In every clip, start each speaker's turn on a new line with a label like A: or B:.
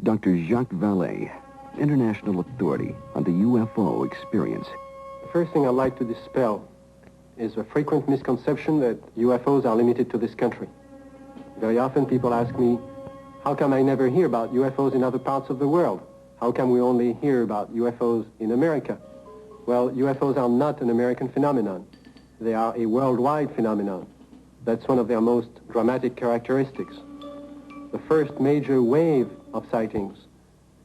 A: Dr. Jacques Vallee, international authority on the UFO experience.
B: The first thing I'd like to dispel is a frequent misconception that UFOs are limited to this country. Very often people ask me, how come I never hear about UFOs in other parts of the world? How come we only hear about UFOs in America? Well, UFOs are not an American phenomenon. They are a worldwide phenomenon. That's one of their most dramatic characteristics. The first major wave of sightings,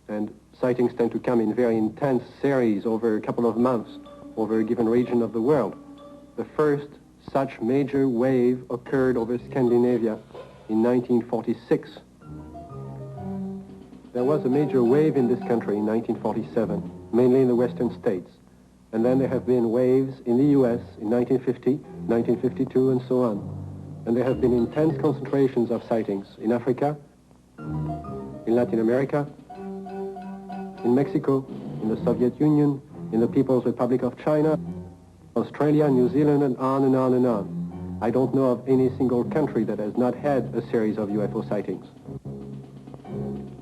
B: and sightings tend to come in very intense series over a couple of months over a given region of the world. The first such major wave occurred over Scandinavia in 1946. There was a major wave in this country in 1947, mainly in the western states. And then there have been waves in the US in 1950, 1952, and so on. And there have been intense concentrations of sightings in Africa, in Latin America, in Mexico, in the Soviet Union, in the People's Republic of China, Australia, New Zealand, and on and on and on. I don't know of any single country that has not had a series of UFO sightings.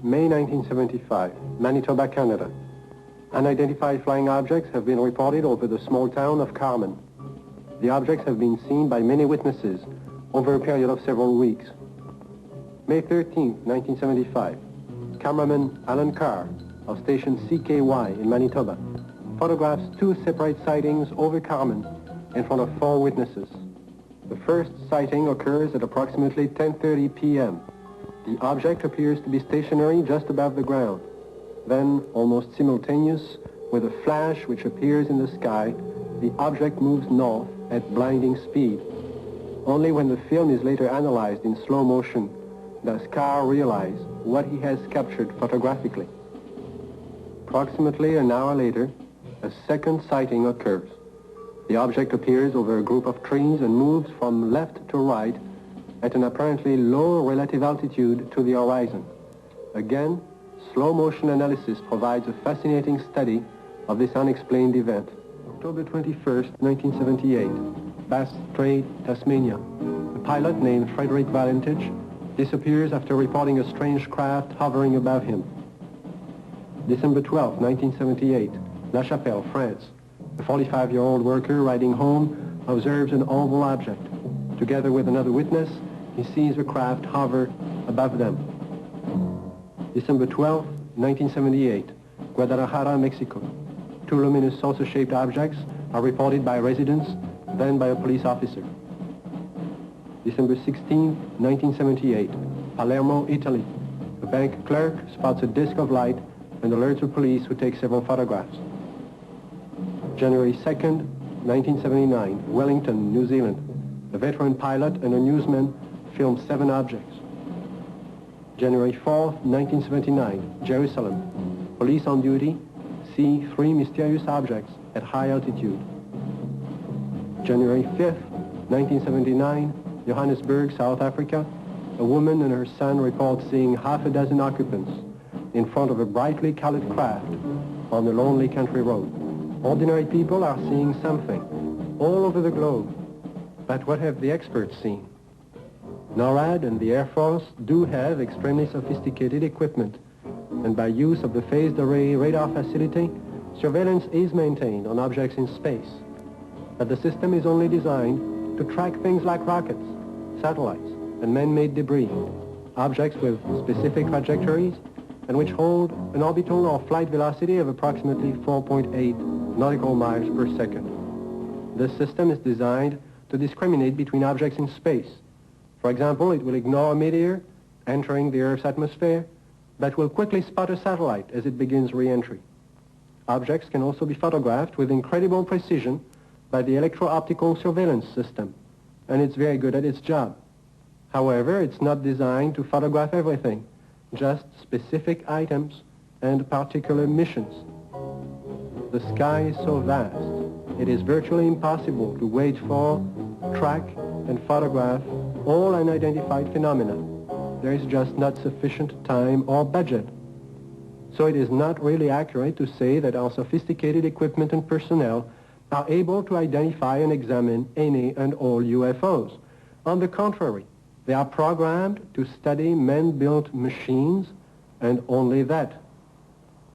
B: May 1975, Manitoba, Canada. Unidentified flying objects have been reported over the small town of Carmen. The objects have been seen by many witnesses over a period of several weeks. May 13, 1975, cameraman Alan Carr of station CKY in Manitoba photographs two separate sightings over Carmen in front of 4 witnesses. The first sighting occurs at approximately 10:30 p.m. The object appears to be stationary just above the ground. Then, almost simultaneous with a flash which appears in the sky, the object moves north at blinding speed. Only when the film is later analyzed in slow motion does Carr realize what he has captured photographically. Approximately an hour later, a second sighting occurs. The object appears over a group of trees and moves from left to right at an apparently low relative altitude to the horizon. Again, slow motion analysis provides a fascinating study of this unexplained event. October 21st, 1978, Bass Strait, Tasmania. A pilot named Frederick Valentich disappears after reporting a strange craft hovering above him. December 12, 1978, La Chapelle, France. A 45-year-old worker riding home observes an oval object. Together with another witness, he sees the craft hover above them. December 12, 1978, Guadalajara, Mexico. 2 luminous saucer-shaped objects are reported by residents, then by a police officer. December 16, 1978, Palermo, Italy. A bank clerk spots a disc of light and alerts the police, who take several photographs. January 2nd, 1979, Wellington, New Zealand. A veteran pilot and a newsman film 7 objects. January 4th, 1979, Jerusalem. Police on duty see 3 mysterious objects at high altitude. January 5th, 1979, Johannesburg, South Africa. A woman and her son report seeing half a dozen occupants in front of a brightly colored craft on a lonely country road. Ordinary people are seeing something all over the globe. But what have the experts seen? NORAD and the Air Force do have extremely sophisticated equipment, and by use of the phased array radar facility, surveillance is maintained on objects in space. But the system is only designed to track things like rockets, satellites, and man-made debris, objects with specific trajectories and which hold an orbital or flight velocity of approximately 4.8 nautical miles per second. This system is designed to discriminate between objects in space. For example, it will ignore a meteor entering the Earth's atmosphere, but will quickly spot a satellite as it begins re-entry. Objects can also be photographed with incredible precision by the electro-optical surveillance system, and it's very good at its job. However, it's not designed to photograph everything, just specific items and particular missions. The sky is so vast, it is virtually impossible to wait for, track, and photograph all unidentified phenomena. There is just not sufficient time or budget. So it is not really accurate to say that our sophisticated equipment and personnel are able to identify and examine any and all UFOs. On the contrary, they are programmed to study man-built machines and only that